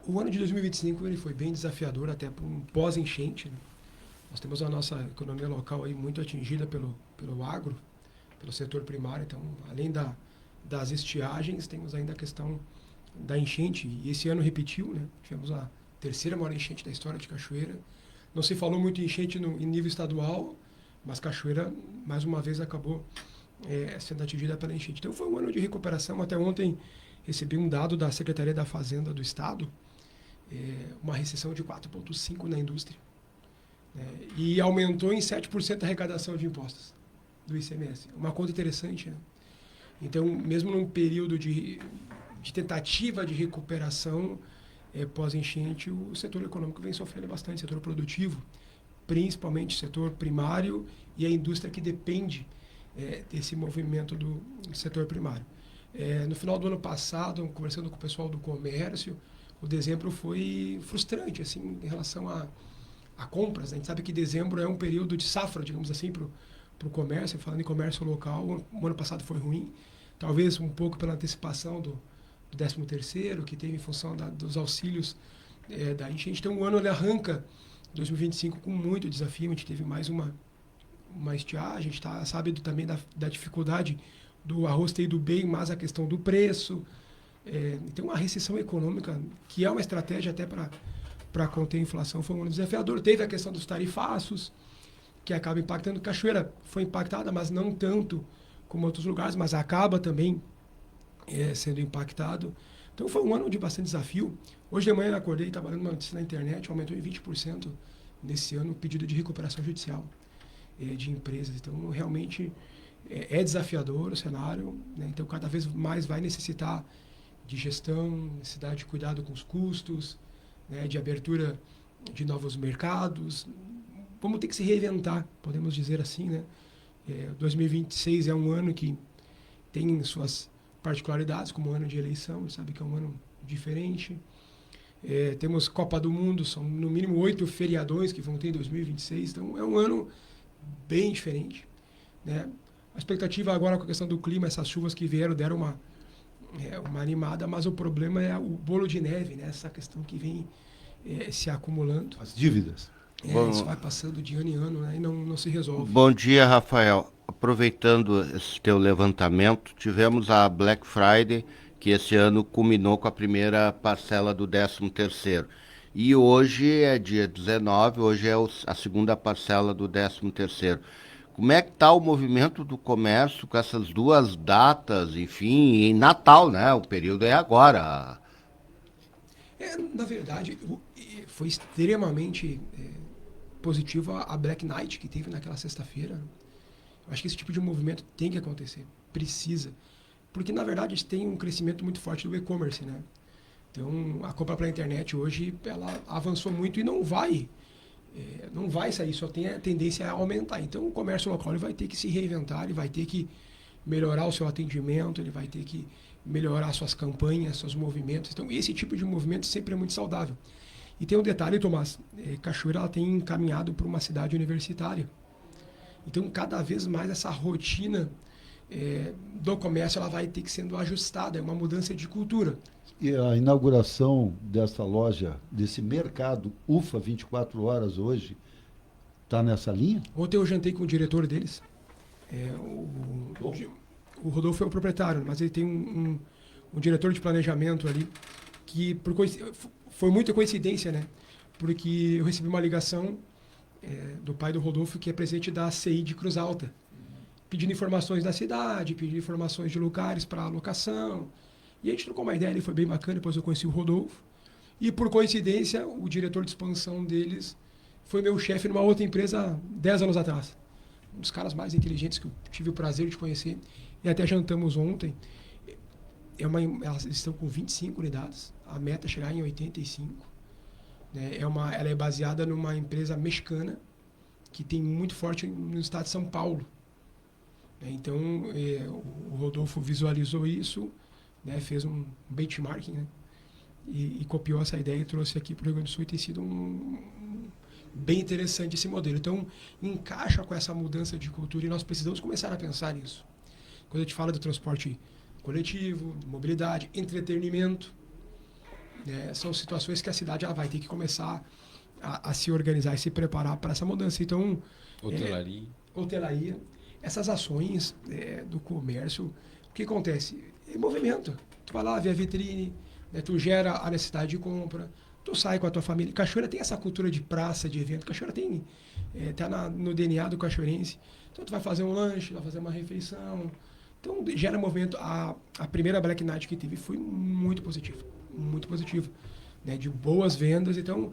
O ano de 2025 ele foi bem desafiador até para um pós-enchente, né? Nós temos a nossa economia local aí muito atingida pelo agro, pelo setor primário. Então, além das estiagens, temos ainda a questão da enchente. E esse ano repetiu, né? Tivemos a terceira maior enchente da história de Cachoeira. Não se falou muito em enchente em nível estadual, mas Cachoeira, mais uma vez, acabou sendo atingida pela enchente. Então, foi um ano de recuperação. Até ontem recebi um dado da Secretaria da Fazenda do Estado, uma recessão de 4,5% na indústria. E aumentou em 7% a arrecadação de impostos do ICMS. Uma conta interessante, né? Então, mesmo num período de tentativa de recuperação pós-enchente, o setor econômico vem sofrendo bastante, setor produtivo, principalmente setor primário e a indústria que depende desse movimento do setor primário. No final do ano passado, conversando com o pessoal do comércio, o dezembro foi frustrante assim, em relação a compras. Né? A gente sabe que dezembro é um período de safra, digamos assim, para o comércio. Falando em comércio local, o ano passado foi ruim, talvez um pouco pela antecipação do 13º, que teve em função dos auxílios da enchente. Então, o ano ele arranca 2025 com muito desafio. A gente teve mais uma estiagem, a gente sabe também da dificuldade do arroz ter ido bem, mas a questão do preço. Então, uma recessão econômica, que é uma estratégia até para conter a inflação, foi um ano desafiador. Teve a questão dos tarifaços, que acaba impactando. Cachoeira foi impactada, mas não tanto como outros lugares, mas acaba também sendo impactado. Então foi um ano de bastante desafio. Hoje de manhã eu acordei trabalhando uma notícia na internet, aumentou em 20% nesse ano o pedido de recuperação judicial de empresas. Então realmente é desafiador o cenário, né? Então cada vez mais vai necessitar de gestão, necessidade de cuidado com os custos, né? De abertura de novos mercados. Vamos ter que se reinventar, podemos dizer assim, né? 2026 é um ano que tem suas particularidades, como o ano de eleição, sabe que é um ano diferente. Temos Copa do Mundo, são no mínimo 8 feriadões que vão ter em 2026, então é um ano bem diferente, né? A expectativa agora com a questão do clima, essas chuvas que vieram deram uma animada, mas o problema é o bolo de neve, né? Essa questão que vem se acumulando. As dívidas. Isso vai passando de ano em ano, né? E não se resolve. Bom dia, Rafael. Aproveitando esse teu levantamento, tivemos a Black Friday, que esse ano culminou com a primeira parcela do 13º. E hoje é dia 19, hoje é a segunda parcela do 13º. Como é que está o movimento do comércio com essas duas datas, enfim, em Natal, né? O período é agora. Na verdade, foi extremamente positiva a Black Night que teve naquela sexta-feira. Eu acho que esse tipo de movimento tem que acontecer, precisa. Porque, na verdade, a gente tem um crescimento muito forte do e-commerce, né? Então, a compra pela internet hoje, ela avançou muito e não vai sair, só tem a tendência a aumentar. Então, o comércio local ele vai ter que se reinventar, ele vai ter que melhorar o seu atendimento, ele vai ter que melhorar suas campanhas, seus movimentos. Então, esse tipo de movimento sempre é muito saudável. E tem um detalhe, Tomás, Cachoeira ela tem encaminhado para uma cidade universitária. Então, cada vez mais essa rotina do comércio ela vai ter que sendo ajustada, é uma mudança de cultura. E a inauguração dessa loja, desse mercado UFA 24 horas hoje, está nessa linha? Ontem eu jantei com o diretor deles. O Rodolfo é o proprietário, mas ele tem um diretor de planejamento ali, que foi muita coincidência, né? Porque eu recebi uma ligação do pai do Rodolfo, que é presidente da CI de Cruz Alta, pedindo informações da cidade, pedindo informações de lugares para alocação. E a gente trocou uma ideia, ele foi bem bacana, depois eu conheci o Rodolfo. E por coincidência, o diretor de expansão deles foi meu chefe numa outra empresa 10 anos atrás. Um dos caras mais inteligentes que eu tive o prazer de conhecer. E até jantamos ontem. Elas estão com 25 unidades, a meta é chegar em 85. Né? Ela é baseada numa empresa mexicana que tem muito forte no estado de São Paulo. Então, o Rodolfo visualizou isso, né? Fez um benchmarking, né? E copiou essa ideia e trouxe aqui para o Rio Grande do Sul e tem sido bem interessante esse modelo. Então, encaixa com essa mudança de cultura e nós precisamos começar a pensar nisso. Quando a gente fala do transporte coletivo, mobilidade, entretenimento, né? São situações que a cidade ela vai ter que começar a se organizar e se preparar para essa mudança. Então, hotelaria, essas ações do comércio, o que acontece? É movimento. Tu vai lá, vê a vitrine, né? Tu gera a necessidade de compra, tu sai com a tua família. Cachoeira tem essa cultura de praça, de evento. Cachoeira tem, tá no DNA do cachoeirense. Então, tu vai fazer um lanche, vai fazer uma refeição. Então, gera movimento. A primeira Black Night que teve foi muito positivo, né? De boas vendas. Então,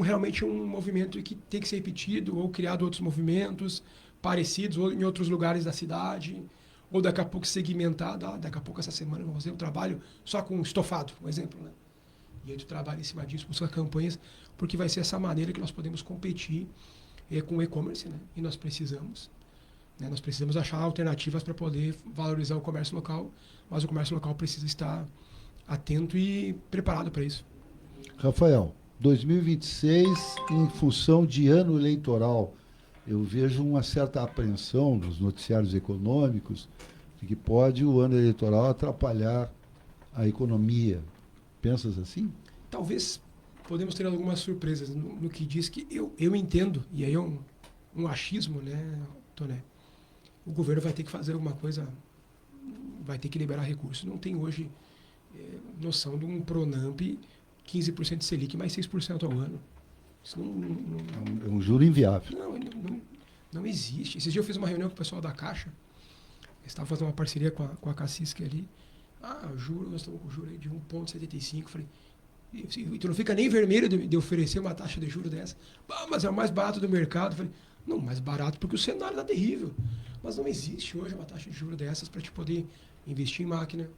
realmente um movimento que tem que ser repetido ou criado outros movimentos parecidos ou em outros lugares da cidade, ou daqui a pouco segmentado. Daqui a pouco essa semana eu vou fazer um trabalho só com estofado, um exemplo, né? E aí tu trabalha em cima disso, busca campanhas, porque vai ser essa maneira que nós podemos competir com o e-commerce, né? E nós precisamos. Né? Nós precisamos achar alternativas para poder valorizar o comércio local, mas o comércio local precisa estar atento e preparado para isso. Rafael, 2026, em função de ano eleitoral, eu vejo uma certa apreensão nos noticiários econômicos de que pode o ano eleitoral atrapalhar a economia. Pensas assim? Talvez podemos ter algumas surpresas no que diz que eu entendo, e aí é um achismo, né, Toné? O governo vai ter que fazer alguma coisa, vai ter que liberar recursos. Não tem hoje noção de um Pronamp 15% de Selic mais 6% ao ano. Isso É um juro inviável. Não existe. Esses dias eu fiz uma reunião com o pessoal da Caixa. Eles estavam fazendo uma parceria com a Cacisque ali. Juro, nós estamos com juro aí de 1,75. Falei, e tu não fica nem vermelho de oferecer uma taxa de juros dessa? Mas é o mais barato do mercado. Falei, não, mais barato porque o cenário está terrível. Mas não existe hoje uma taxa de juros dessas para te poder investir em máquina,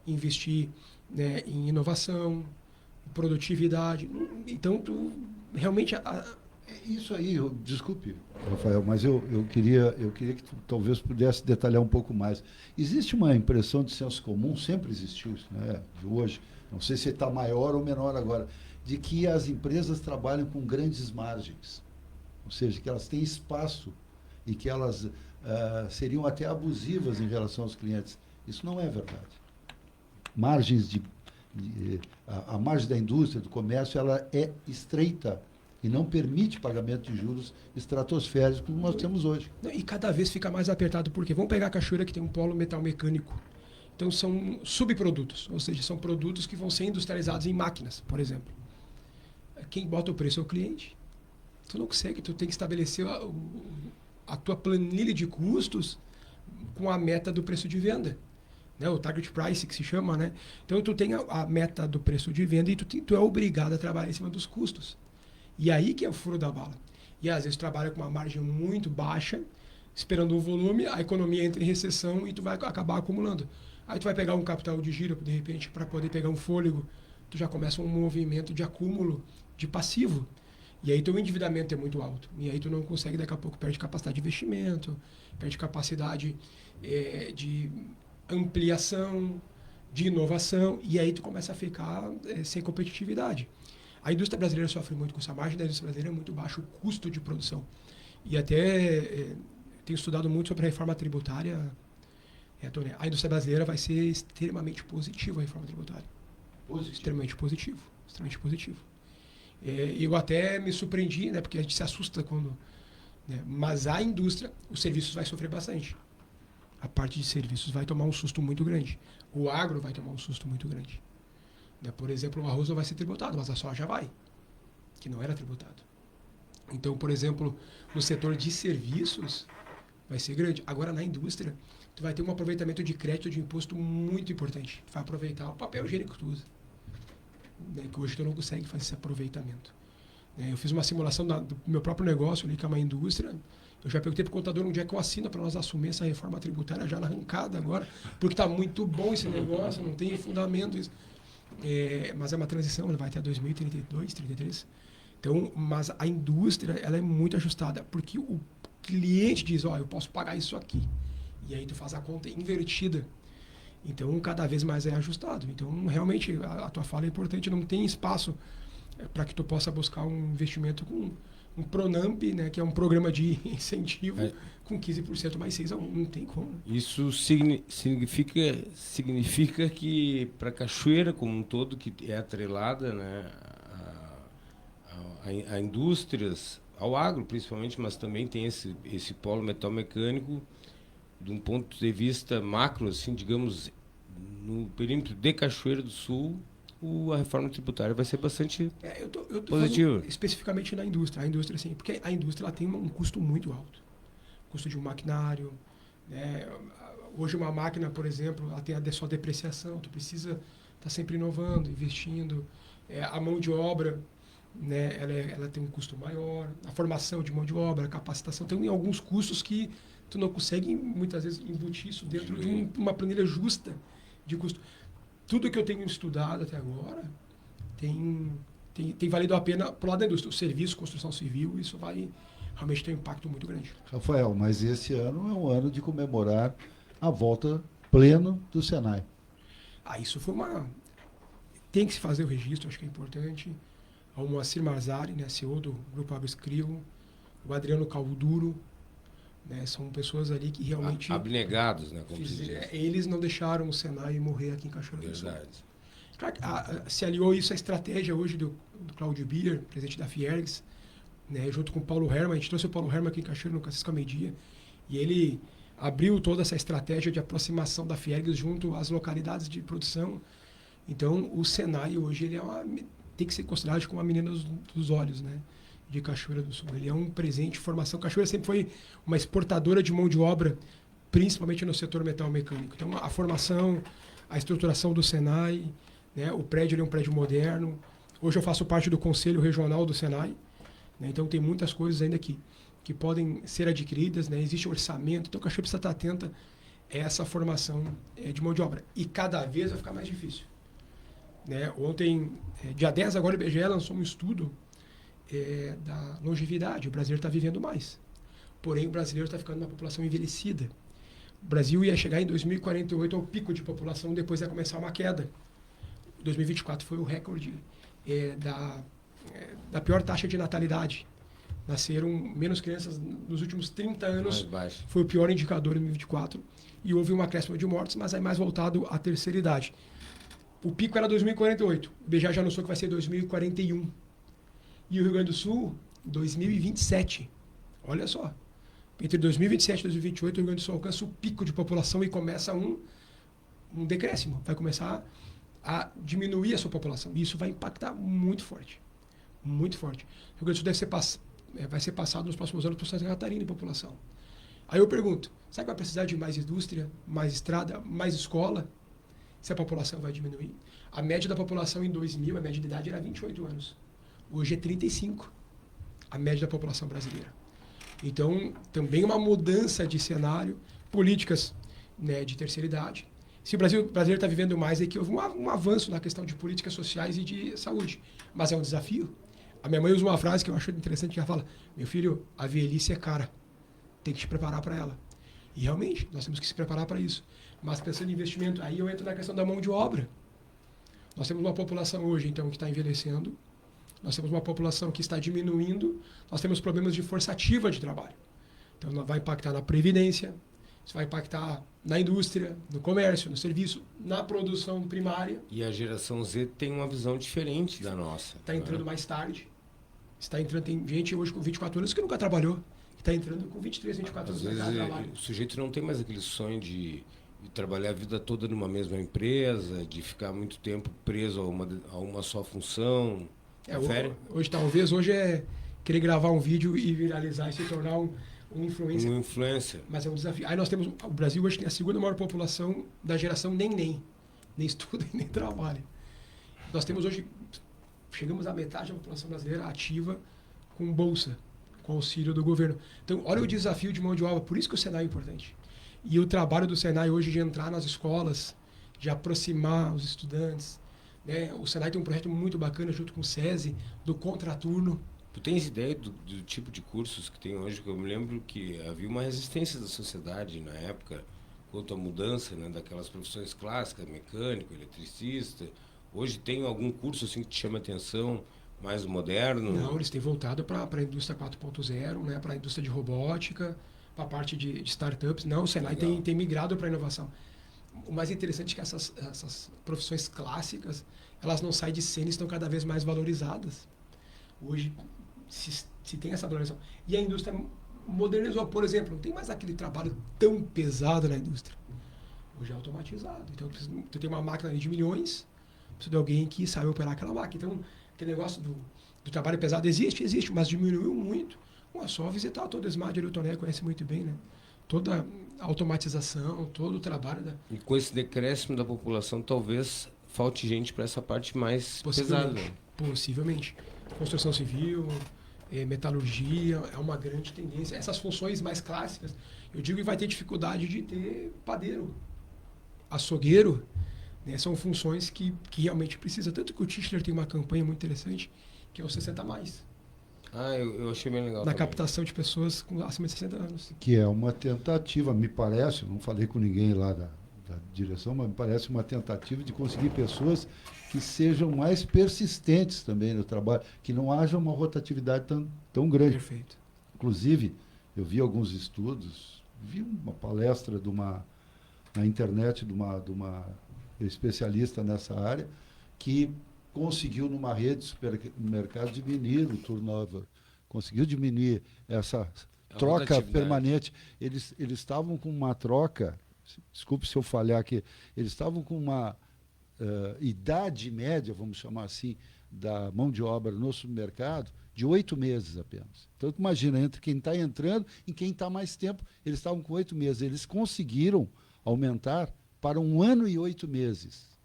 investir, né, em inovação, em produtividade. Então, tu realmente... Isso aí, desculpe, Rafael, mas eu queria que tu talvez pudesse detalhar um pouco mais. Existe uma impressão de senso comum, sempre existiu isso, né, de hoje, não sei se está maior ou menor agora, de que as empresas trabalham com grandes margens, ou seja, que elas têm espaço e que elas seriam até abusivas em relação aos clientes. Isso não é verdade. A margem da indústria, do comércio, ela é estreita e não permite pagamento de juros estratosféricos como nós temos hoje. E cada vez fica mais apertado, porque vamos pegar a Cachoeira, que tem um polo metal mecânico. Então são subprodutos, ou seja, são produtos que vão ser industrializados em máquinas, por exemplo. Quem bota o preço é o cliente. Tu não consegue, tu tem que estabelecer a tua planilha de custos com a meta do preço de venda. Né, o target price, que se chama, né? Então, tu tem a meta do preço de venda e tu é obrigado a trabalhar em cima dos custos. E aí que é o furo da bala. E às vezes tu trabalha com uma margem muito baixa, esperando o volume, a economia entra em recessão e tu vai acabar acumulando. Aí tu vai pegar um capital de giro, de repente, para poder pegar um fôlego, tu já começa um movimento de acúmulo de passivo. E aí teu endividamento é muito alto. E aí tu não consegue, daqui a pouco, perde capacidade de investimento, perde capacidade de ampliação, de inovação, e aí tu começa a ficar sem competitividade. A indústria brasileira sofre muito com isso. A margem da indústria brasileira é muito baixo, o custo de produção. E até tenho estudado muito sobre a reforma tributária. Tony, a indústria brasileira vai ser extremamente positiva, a reforma tributária. Extremamente positivo. Extremamente positivo. Eu até me surpreendi, né, porque a gente se assusta quando... Né, mas a indústria, os serviços vai sofrer bastante. A parte de serviços vai tomar um susto muito grande. O agro vai tomar um susto muito grande. Por exemplo, o arroz não vai ser tributado, mas a soja vai, que não era tributado. Então, por exemplo, no setor de serviços, vai ser grande. Agora, na indústria, tu vai ter um aproveitamento de crédito de imposto muito importante. Tu vai aproveitar o papel higiênico que tu usa. Que hoje tu não consegue fazer esse aproveitamento. Eu fiz uma simulação do meu próprio negócio, ali, que é uma indústria. Eu já perguntei para o contador onde é que eu assino para nós assumir essa reforma tributária já na arrancada agora, porque está muito bom esse negócio, não tem fundamento isso. Mas é uma transição, ela vai até 2032, 2033. Então, mas a indústria, ela é muito ajustada, porque o cliente diz, eu posso pagar isso aqui. E aí tu faz a conta invertida. Então, cada vez mais é ajustado. Então, realmente, a tua fala é importante, não tem espaço para que tu possa buscar um investimento um Pronamp, né, que é um programa de incentivo, com 15% mais 6 a 1, não tem como. Isso significa que para a Cachoeira como um todo, que é atrelada, né, a indústrias, ao agro principalmente, mas também tem esse polo metal mecânico, de um ponto de vista macro, assim, digamos, no perímetro de Cachoeira do Sul, a reforma tributária vai ser bastante Eu tô positiva. especificamente na indústria. A indústria, sim, porque a indústria ela tem um custo muito alto. Custo de um maquinário. Né? Hoje uma máquina, por exemplo, ela tem a sua depreciação. Tu precisa estar sempre inovando, investindo. A mão de obra, né? Ela tem um custo maior. A formação de mão de obra, a capacitação. Tem alguns custos que tu não consegue, muitas vezes, embutir isso dentro de uma planilha justa de custo. Tudo que eu tenho estudado até agora tem valido a pena pro lado da indústria. O serviço, construção civil, isso vai realmente ter um impacto muito grande. Rafael, mas esse ano é um ano de comemorar a volta plena do Senai. Isso foi tem que se fazer o registro, acho que é importante. O Moacir Mazzari, né, CEO do Grupo Abescrio, o Adriano Calduro, né, são pessoas ali que realmente... Abnegados, né? Como se diz. Eles não deixaram o Senai morrer aqui em Cachoeira do Sul. Verdade. Claro, se aliou isso à estratégia hoje do Cláudio Bier, presidente da Fiergs, né, junto com o Paulo Hermann. A gente trouxe o Paulo Hermann aqui em Cachoeira, no Cassis Meio-Dia, e ele abriu toda essa estratégia de aproximação da Fiergs junto às localidades de produção. Então, o Senai hoje ele tem que ser considerado como a menina dos olhos, né, de Cachoeira do Sul. Ele é um presente de formação. Cachoeira sempre foi uma exportadora de mão de obra, principalmente no setor metal mecânico. Então, a formação, a estruturação do Senai, né, o prédio é um prédio moderno. Hoje eu faço parte do Conselho Regional do Senai, né, então tem muitas coisas ainda que podem ser adquiridas, né, existe um orçamento, então a Cachoeira precisa estar atenta a essa formação de mão de obra. E cada vez vai ficar mais difícil. Né? Ontem, dia 10 agora, o IBGE lançou um estudo da longevidade. O brasileiro está vivendo mais. Porém, o brasileiro está ficando uma população envelhecida. O Brasil ia chegar em 2048 ao pico de população, depois ia começar uma queda. 2024 foi o recorde da pior taxa de natalidade. Nasceram menos crianças nos últimos 30 anos. Foi o pior indicador em 2024. E houve um acréscimo de mortes, mas aí mais voltado à terceira idade. O pico era 2048. O IBGE já anunciou que vai ser 2041. E o Rio Grande do Sul, 2027. Olha só. Entre 2027 e 2028, o Rio Grande do Sul alcança o pico de população e começa um decréscimo. Vai começar a diminuir a sua população. E isso vai impactar muito forte. Muito forte. O Rio Grande do Sul vai ser passado nos próximos anos por Santa Catarina em população. Aí eu pergunto, será que vai precisar de mais indústria, mais estrada, mais escola? Se a população vai diminuir? A média da população em 2000, a média de idade era 28 anos. Hoje é 35, a média da população brasileira. Então, também uma mudança de cenário, políticas, né, de terceira idade. Se o brasileiro está vivendo mais, é que houve um avanço na questão de políticas sociais e de saúde. Mas é um desafio. A minha mãe usa uma frase que eu acho interessante, que ela fala, meu filho, a velhice é cara, tem que te preparar para ela. E realmente, nós temos que se preparar para isso. Mas pensando em investimento, aí eu entro na questão da mão de obra. Nós temos uma população hoje, então, que está envelhecendo. Nós temos uma população que está diminuindo. Nós temos problemas de força ativa de trabalho. Então, vai impactar na previdência, isso vai impactar na indústria, no comércio, no serviço, na produção primária. E a geração Z tem uma visão diferente da nossa. Está entrando mais tarde. Tem gente hoje com 24 anos que nunca trabalhou. Está entrando com 23, 24 anos. Às vezes o sujeito não tem mais aquele sonho de trabalhar a vida toda numa mesma empresa, de ficar muito tempo preso a uma só função. Hoje é querer gravar um vídeo e viralizar e se tornar um influencer. Um influencer. Mas é um desafio. Aí nós temos, o Brasil hoje tem a segunda maior população da geração nem estuda e nem trabalha. Nós temos hoje, chegamos à metade da população brasileira ativa com bolsa, com auxílio do governo. Então, olha o desafio de mão de obra, por isso que o Senai é importante. E o trabalho do Senai hoje de entrar nas escolas, de aproximar os estudantes. Né? O Senai tem um projeto muito bacana junto com o SESI, do contraturno. Tu tens ideia do tipo de cursos que tem hoje? Que eu me lembro que havia uma resistência da sociedade na época quanto à mudança, né, daquelas profissões clássicas, mecânico, eletricista. Hoje tem algum curso assim que te chama atenção mais moderno? Não, eles têm voltado para a indústria 4.0, né, para a indústria de robótica, para a parte de startups. Não, o Senai tem migrado para a inovação. O mais interessante é que essas profissões clássicas, elas não saem de cena e estão cada vez mais valorizadas. Hoje se tem essa valorização. E a indústria modernizou, por exemplo, não tem mais aquele trabalho tão pesado na indústria. Hoje é automatizado. Então, tu tem uma máquina de milhões, precisa de alguém que saiba operar aquela máquina. Então, aquele negócio do trabalho pesado existe, mas diminuiu muito. É só visitar todo o Smart, o Toné conhece muito bem, né? Toda a automatização, todo o trabalho. E com esse decréscimo da população, talvez falte gente para essa parte mais pesada. Possivelmente. Construção civil, metalurgia, é uma grande tendência. Essas funções mais clássicas, eu digo que vai ter dificuldade de ter padeiro, açougueiro, né? São funções que realmente precisa. Tanto que o Tischler tem uma campanha muito interessante, que é o 60+. Eu achei bem legal. Na captação de pessoas acima de 60 anos. Que é uma tentativa, me parece, não falei com ninguém lá da direção, mas me parece uma tentativa de conseguir pessoas que sejam mais persistentes também no trabalho, que não haja uma rotatividade tão grande. Perfeito. Inclusive, eu vi alguns estudos, vi uma palestra na internet de uma especialista nessa área, que conseguiu, numa rede de supermercado, diminuir o turnover, conseguiu diminuir essa troca permanente. Eles estavam com uma troca, desculpe se eu falhar aqui, eles estavam com uma idade média, vamos chamar assim, da mão de obra no supermercado, de 8 meses apenas. Então, imagina, entre quem está entrando e quem está mais tempo, eles estavam com 8 meses. Eles conseguiram aumentar para 1 ano e 8 meses.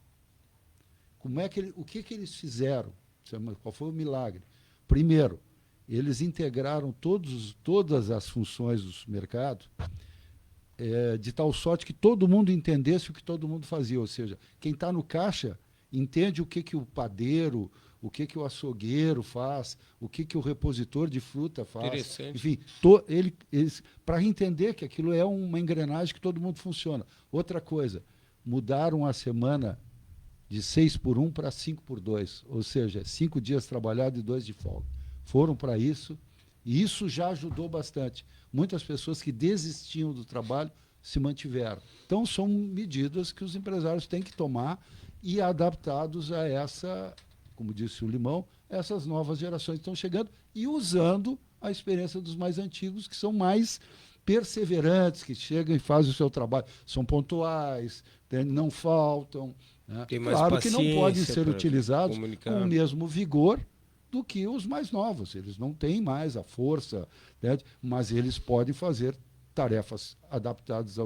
O que eles fizeram? Qual foi o milagre? Primeiro, eles integraram todas as funções do supermercado de tal sorte que todo mundo entendesse o que todo mundo fazia. Ou seja, quem está no caixa entende o que o padeiro, o que o açougueiro faz, o que o repositor de fruta faz. Interessante. Enfim, para entender que aquilo é uma engrenagem que todo mundo funciona. Outra coisa, mudaram a semana de 6x1 para 5x2, ou seja, 5 dias trabalhados e 2 de folga. Foram para isso, e isso já ajudou bastante. Muitas pessoas que desistiam do trabalho se mantiveram. Então, são medidas que os empresários têm que tomar e adaptados a essa, como disse o Limão, essas novas gerações que estão chegando e usando a experiência dos mais antigos, que são mais perseverantes, que chegam e fazem o seu trabalho, são pontuais, não faltam. Né? Tem mais claro que não podem ser utilizados comunicar com o mesmo vigor do que os mais novos. Eles não têm mais a força, né? Mas eles podem fazer tarefas adaptadas à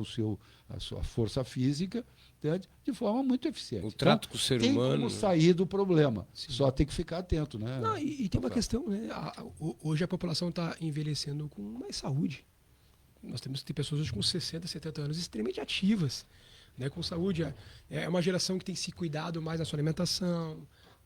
sua força física, né? De forma muito eficiente. O trato com o ser humano. Tem como sair do problema. Sim. Só tem que ficar atento. Né? Não, e tem uma questão, né? Hoje a população está envelhecendo com mais saúde. Nós temos que ter pessoas hoje com 60, 70 anos extremamente ativas, né, com saúde. É uma geração que tem se cuidado mais na sua alimentação,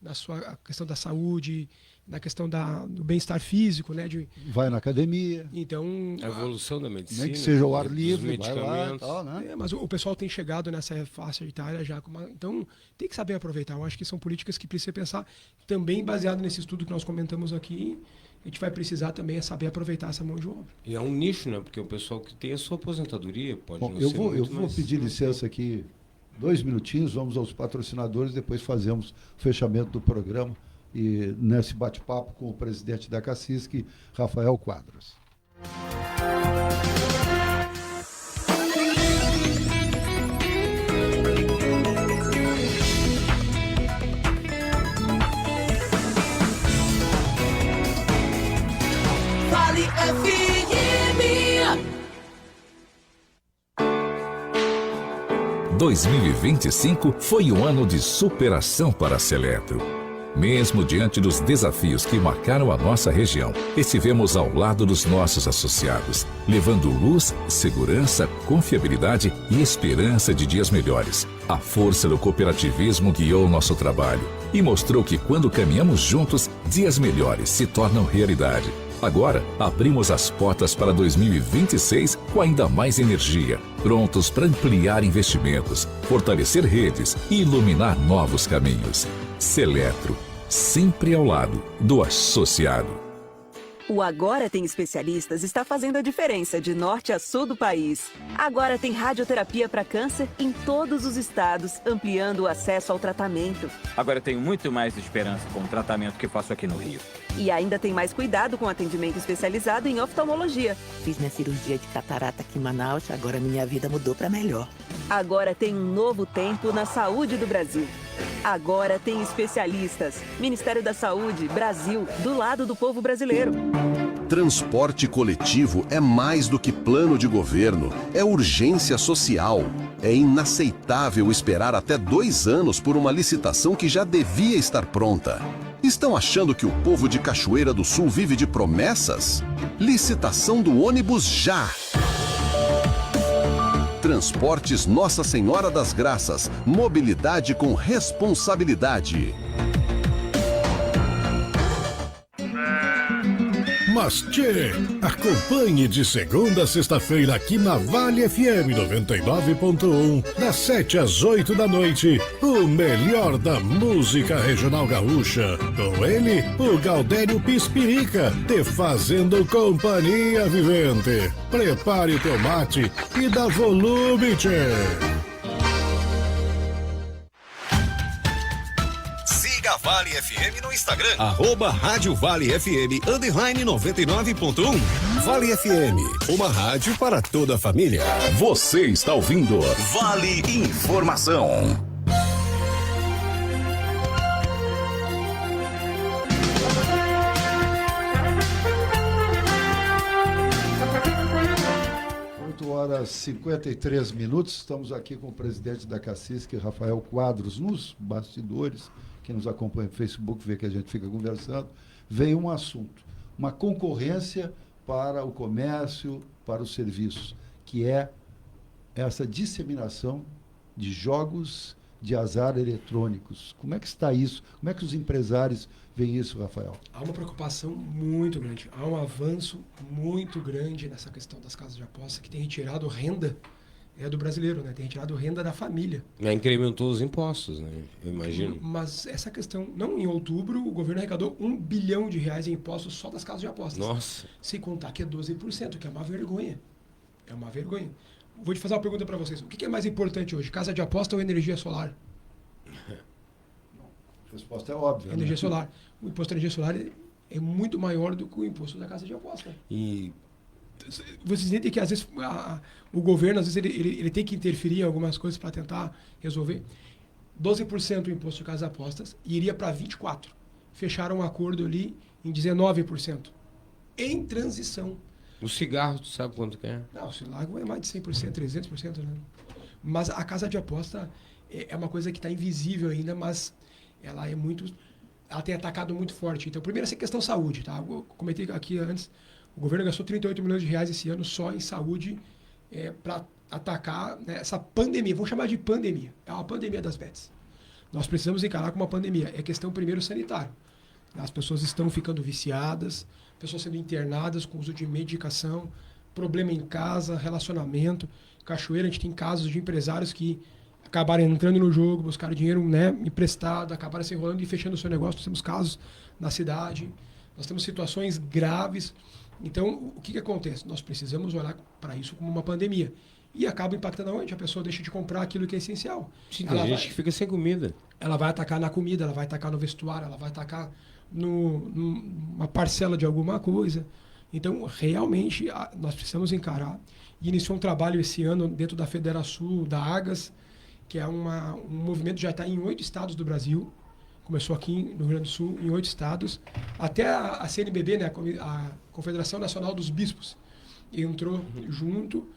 a questão da saúde, na questão do bem-estar físico, né? Vai na academia. Então, a evolução da medicina. Nem que seja ao ar livre, vai lá, tal, né? Mas o pessoal tem chegado nessa faixa etária já. Então, tem que saber aproveitar. Eu acho que são políticas que precisa pensar, também baseado nesse estudo que nós comentamos aqui. A gente vai precisar também saber aproveitar essa mão de obra. E é um nicho, né? Porque o pessoal que tem a sua aposentadoria pode não ser eu vou pedir licença aqui, 2 minutinhos, vamos aos patrocinadores, depois fazemos o fechamento do programa e nesse bate-papo com o presidente da CACISC, Rafael Quadros. Vale FM. 2025 foi um ano de superação para a Seletro. Mesmo diante dos desafios que marcaram a nossa região, estivemos ao lado dos nossos associados, levando luz, segurança, confiabilidade e esperança de dias melhores. A força do cooperativismo guiou nosso trabalho e mostrou que quando caminhamos juntos, dias melhores se tornam realidade. Agora, abrimos as portas para 2026 com ainda mais energia, prontos para ampliar investimentos, fortalecer redes e iluminar novos caminhos. Seletro, sempre ao lado do associado. O Agora Tem Especialistas está fazendo a diferença de norte a sul do país. Agora tem radioterapia para câncer em todos os estados, ampliando o acesso ao tratamento. Agora tenho muito mais esperança com o tratamento que faço aqui no Rio. E ainda tem mais cuidado com atendimento especializado em oftalmologia. Fiz minha cirurgia de catarata aqui em Manaus, agora minha vida mudou para melhor. Agora tem um novo tempo na saúde do Brasil. Agora tem especialistas. Ministério da Saúde, Brasil, do lado do povo brasileiro. Transporte coletivo é mais do que plano de governo, é urgência social. É inaceitável esperar até 2 anos por uma licitação que já devia estar pronta. Estão achando que o povo de Cachoeira do Sul vive de promessas? Licitação do ônibus já! Transportes Nossa Senhora das Graças. Mobilidade com responsabilidade. Mas tchê, acompanhe de segunda a sexta-feira aqui na Vale FM 99.1, das 7 às 8 da noite, o melhor da música regional gaúcha. Com ele, o Gaudério Pispirica, te fazendo companhia vivente. Prepare o teu mate e dá volume, tchê. Vale FM no Instagram, @Rádio Vale FM _99.1. Vale FM, uma rádio para toda a família. Você está ouvindo Vale Informação. Horas 53 minutos, estamos aqui com o presidente da CACISC, Rafael Quadros, nos bastidores. Quem nos acompanha no Facebook vê que a gente fica conversando. Veio um assunto, uma concorrência para o comércio, para os serviços, que é essa disseminação de jogos de azar eletrônicos. Como é que está isso? Como é que os empresários veem isso, Rafael? Há uma preocupação muito grande, há um avanço muito grande nessa questão das casas de aposta, que tem retirado renda do brasileiro, né? Tem retirado renda da família. Incrementou os impostos, né? Eu imagino. Mas essa questão, não, em outubro, o governo arrecadou R$1 bilhão em impostos só das casas de apostas. Nossa. Sem contar que é 12%, que é uma vergonha. É uma vergonha. Vou te fazer uma pergunta para vocês. O que é mais importante hoje, casa de aposta ou energia solar? A resposta é óbvia. Energia solar. O imposto de energia solar é muito maior do que o imposto da casa de aposta. E vocês entendem que às vezes o governo às vezes ele tem que interferir em algumas coisas para tentar resolver. 12% o imposto de casa de apostas e iria para 24%. Fecharam um acordo ali em 19%. Em transição. O cigarro, tu sabe quanto que é? Não, o cigarro é mais de 100%, 300%. Né? Mas a casa de aposta é uma coisa que está invisível ainda, mas ela tem atacado muito forte. Então, primeiro essa questão saúde, tá? Eu comentei aqui antes, o governo gastou R$38 milhões esse ano só em saúde para atacar, né, essa pandemia. Vamos chamar de pandemia. É uma pandemia das bets. Nós precisamos encarar como uma pandemia. É questão primeiro sanitária. As pessoas estão ficando viciadas, pessoas sendo internadas com uso de medicação, problema em casa, relacionamento. Cachoeira, a gente tem casos de empresários que acabaram entrando no jogo, buscaram dinheiro, né, emprestado, acabaram se enrolando e fechando o seu negócio. Nós temos casos na cidade, nós temos situações graves. Então, o que acontece? Nós precisamos olhar para isso como uma pandemia. E acaba impactando onde? A pessoa deixa de comprar aquilo que é essencial. Sim, tem gente que fica sem comida. Ela vai atacar na comida, ela vai atacar no vestuário, ela vai atacar numa parcela de alguma coisa. Então, realmente, nós precisamos encarar. E iniciou um trabalho esse ano dentro da Federação da Agas, que é um movimento que já está em 8 estados do Brasil. Começou aqui no Rio Grande do Sul, em 8 estados. Até a CNBB, né, a Confederação Nacional dos Bispos, entrou junto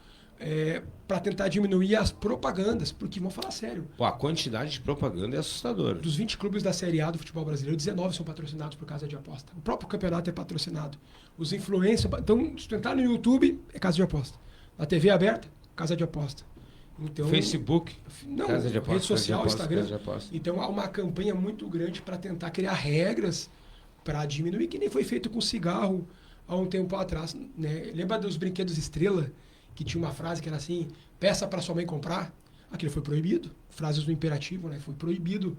para tentar diminuir as propagandas, porque vamos falar sério. Pô, a quantidade de propaganda é assustadora. Dos 20 clubes da Série A do futebol brasileiro, 19 são patrocinados por casa de aposta. O próprio campeonato é patrocinado. Os influencers... Então, se tu entrar no YouTube, é casa de aposta. Na TV aberta, casa de aposta. Então, Facebook, não, casa de aposta, rede social, casa de aposta, Instagram. casa de aposta. Então, há uma campanha muito grande para tentar criar regras para diminuir, que nem foi feito com cigarro há um tempo atrás. Né? Lembra dos brinquedos Estrela, que tinha uma frase que era assim, peça para sua mãe comprar? Aquilo foi proibido. Frases do imperativo, né? Foi proibido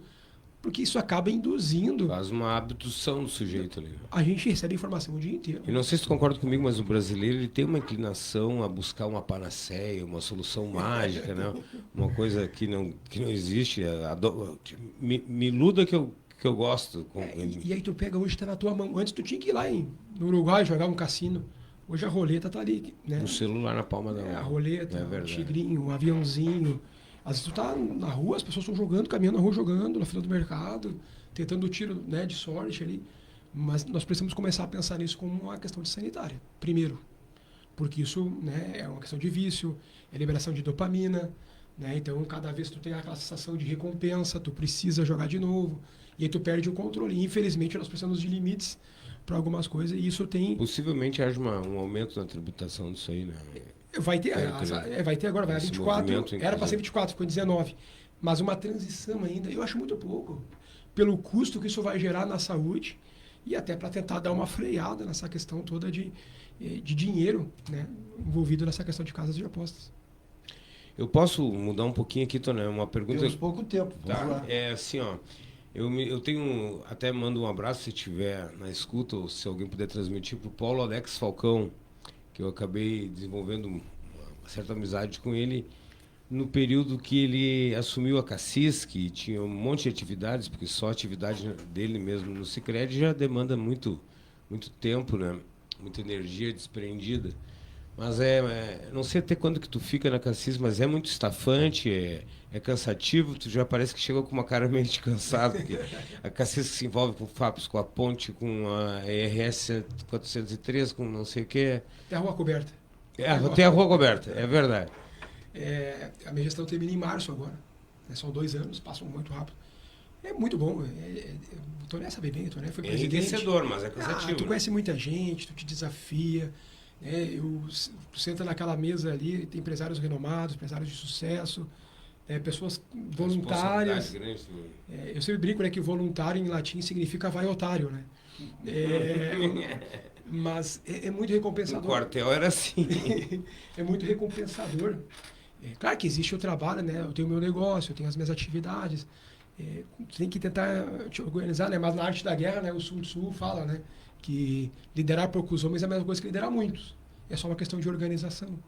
porque isso acaba induzindo... Faz uma abdução do sujeito ali. A gente recebe informação o dia inteiro. E não sei se tu concorda comigo, mas o brasileiro ele tem uma inclinação a buscar uma panaceia, uma solução mágica, né? Uma coisa que não existe. Me iluda que eu gosto. E aí tu pega hoje, tá na tua mão. Antes tu tinha que ir lá no Uruguai jogar um cassino. Hoje a roleta tá ali, né? O celular na palma da mão. A roleta, o tigrinho, o aviãozinho. Às vezes tu tá na rua, as pessoas estão jogando, caminhando na rua, jogando, na fila do mercado, tentando o tiro, né, de sorte ali. Mas nós precisamos começar a pensar nisso como uma questão de sanitária, primeiro. Porque isso, né, é uma questão de vício, é liberação de dopamina, né? Então, cada vez que tu tem aquela sensação de recompensa, tu precisa jogar de novo, e aí tu perde o controle. E, infelizmente, nós precisamos de limites para algumas coisas, e isso tem... Possivelmente haja um aumento na tributação disso aí, né? Vai ter agora, vai a 24, era para ser 24, ficou em 19. Mas uma transição ainda, eu acho muito pouco, pelo custo que isso vai gerar na saúde e até para tentar dar uma freada nessa questão toda de dinheiro, né, envolvido nessa questão de casas de apostas. Eu posso mudar um pouquinho aqui, Toné? Uma pergunta... Temos pouco tempo, vamos lá. É assim, ó, eu tenho, até mando um abraço se estiver na escuta, ou se alguém puder transmitir para o Paulo Alex Falcão, que eu acabei desenvolvendo uma certa amizade com ele no período que ele assumiu a Cassis, que tinha um monte de atividades, porque só a atividade dele mesmo no Sicredi já demanda muito tempo, né? Muita energia desprendida. Mas não sei até quando que tu fica na Cassis, mas é muito estafante, é cansativo, tu já parece que chegou com uma cara meio de cansado, porque a Cassis se envolve com o FAPS, com a ponte, com a RS 403, com não sei o quê. Tem a rua coberta. Tem a rua coberta, é verdade. A minha gestão termina em março agora. São 2 anos, passam muito rápido. É muito bom. O Toné sabe bem, o Toné foi presidente. É enriquecedor, mas é cansativo. Tu conhece muita gente, tu te desafia. Tu senta naquela mesa ali, tem empresários renomados, empresários de sucesso, pessoas voluntárias. Eu sempre brinco, né, que voluntário em latim significa vai otário, né? Mas é muito recompensador. No quartel era assim. É muito recompensador. Claro que existe o trabalho, né? Eu tenho o meu negócio, eu tenho as minhas atividades. Tu tem que tentar te organizar, né? Mas na arte da guerra, né, o Sun Tzu fala, né, que liderar poucos homens é a mesma coisa que liderar muitos. É só uma questão de organização.